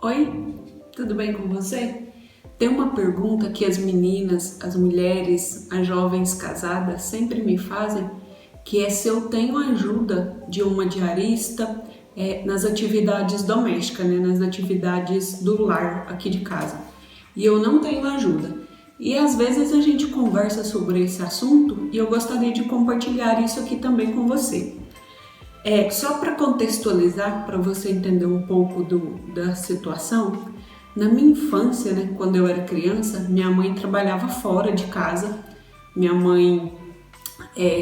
Oi, tudo bem com você? Tem uma pergunta que as meninas, as mulheres, as jovens casadas sempre me fazem, que é se eu tenho ajuda de uma diarista nas atividades domésticas, nas atividades do lar aqui de casa. E eu não tenho ajuda. E às vezes a gente conversa sobre esse assunto e eu gostaria de compartilhar isso aqui também com você. Só para contextualizar, para você entender um pouco da situação, na minha infância, quando eu era criança, minha mãe trabalhava fora de casa, minha mãe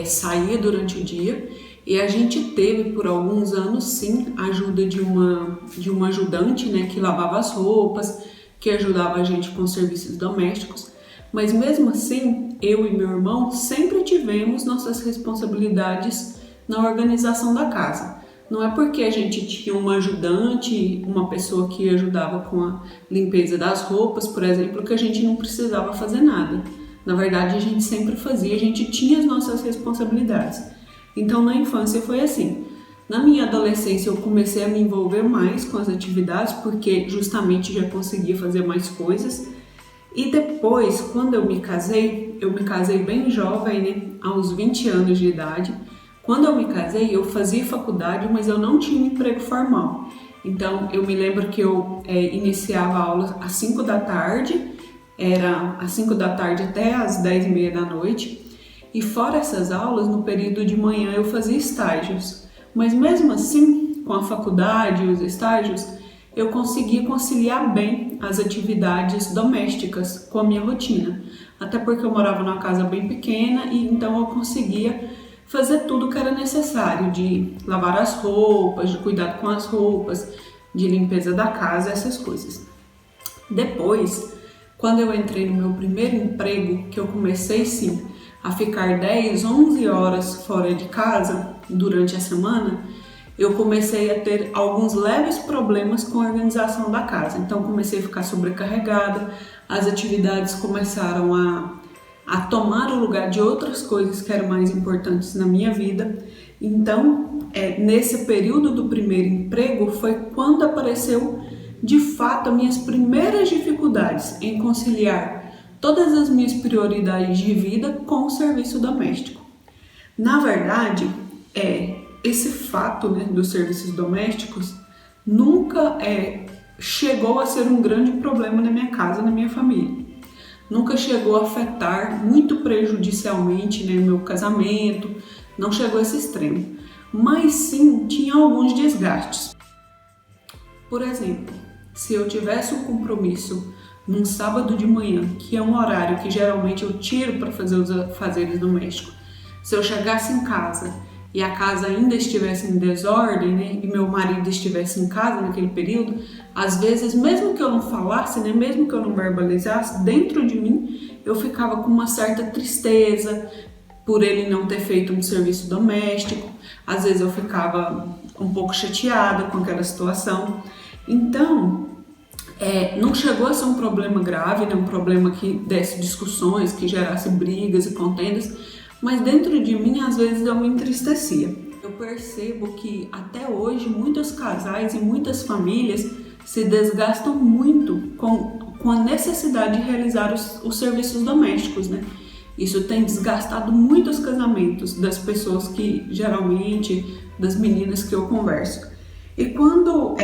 saía durante o dia e a gente teve por alguns anos sim a ajuda de uma ajudante, que lavava as roupas, que ajudava a gente com serviços domésticos, mas mesmo assim, eu e meu irmão sempre tivemos nossas responsabilidades na organização da casa. Não é porque a gente tinha uma ajudante, uma pessoa que ajudava com a limpeza das roupas, por exemplo, que a gente não precisava fazer nada. Na verdade, a gente sempre fazia, a gente tinha as nossas responsabilidades. Então, na infância foi assim. Na minha adolescência, eu comecei a me envolver mais com as atividades, porque justamente já conseguia fazer mais coisas. E depois, quando eu me casei bem jovem, aos 20 anos de idade. Quando eu me casei, eu fazia faculdade, mas eu não tinha um emprego formal. Então, eu me lembro que eu iniciava a aula às 5 da tarde, era às 5 da tarde até às 10h30 da noite. E fora essas aulas, no período de manhã eu fazia estágios. Mas mesmo assim, com a faculdade e os estágios, eu conseguia conciliar bem as atividades domésticas com a minha rotina. Até porque eu morava numa casa bem pequena e então eu conseguia fazer tudo que era necessário, de lavar as roupas, de cuidar com as roupas, de limpeza da casa, essas coisas. Depois, quando eu entrei no meu primeiro emprego, que eu comecei sim a ficar 10, 11 horas fora de casa durante a semana, eu comecei a ter alguns leves problemas com a organização da casa. Então comecei a ficar sobrecarregada, as atividades começaram a tomar o lugar de outras coisas que eram mais importantes na minha vida. Então, nesse período do primeiro emprego foi quando apareceu de fato as minhas primeiras dificuldades em conciliar todas as minhas prioridades de vida com o serviço doméstico. Na verdade, esse fato dos serviços domésticos nunca chegou a ser um grande problema na minha casa, na minha família. Nunca chegou a afetar muito prejudicialmente o meu casamento, não chegou a esse extremo. Mas sim, tinha alguns desgastes. Por exemplo, se eu tivesse um compromisso num sábado de manhã, que é um horário que geralmente eu tiro para fazer os afazeres domésticos, se eu chegasse em casa e a casa ainda estivesse em desordem, e meu marido estivesse em casa naquele período, às vezes, mesmo que eu não falasse, mesmo que eu não verbalizasse, dentro de mim eu ficava com uma certa tristeza por ele não ter feito um serviço doméstico. Às vezes eu ficava um pouco chateada com aquela situação. Então, não chegou a ser um problema grave, um problema que desse discussões, que gerasse brigas e contendas, mas dentro de mim, às vezes, eu me entristecia. Eu percebo que até hoje muitos casais e muitas famílias se desgastam muito com a necessidade de realizar os serviços domésticos, Isso tem desgastado muitos casamentos das pessoas que, geralmente, das meninas que eu converso. E quando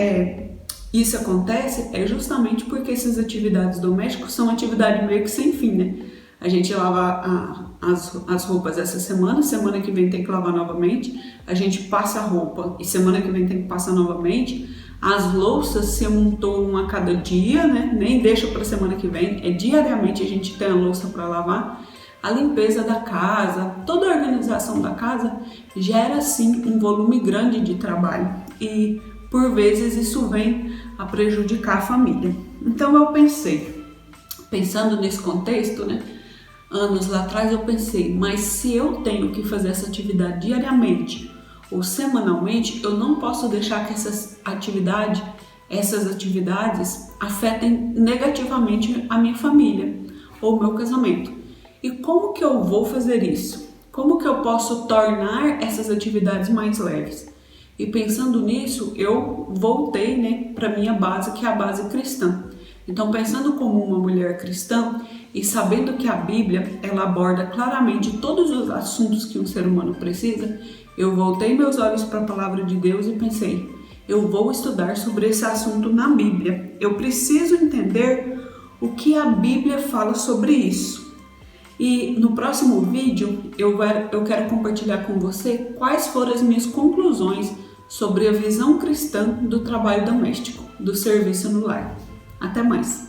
isso acontece, é justamente porque essas atividades domésticas são atividades meio que sem fim, A gente lava as roupas essa semana que vem tem que lavar novamente, a gente passa a roupa e semana que vem tem que passar novamente, as louças se amontoam a cada dia, Nem deixa para semana que vem, diariamente a gente tem a louça para lavar, a limpeza da casa, toda a organização da casa gera sim um volume grande de trabalho e por vezes isso vem a prejudicar a família. Então eu pensando nesse contexto, anos lá atrás eu pensei, mas se eu tenho que fazer essa atividade diariamente ou semanalmente, eu não posso deixar que essas atividades afetem negativamente a minha família ou o meu casamento. E como que eu vou fazer isso? Como que eu posso tornar essas atividades mais leves? E pensando nisso, eu voltei, né, para minha base, que é a base cristã. Então, pensando como uma mulher cristã e sabendo que a Bíblia ela aborda claramente todos os assuntos que um ser humano precisa, eu voltei meus olhos para a palavra de Deus e pensei, eu vou estudar sobre esse assunto na Bíblia. Eu preciso entender o que a Bíblia fala sobre isso. E no próximo vídeo eu quero compartilhar com você quais foram as minhas conclusões sobre a visão cristã do trabalho doméstico, do serviço no lar. Até mais!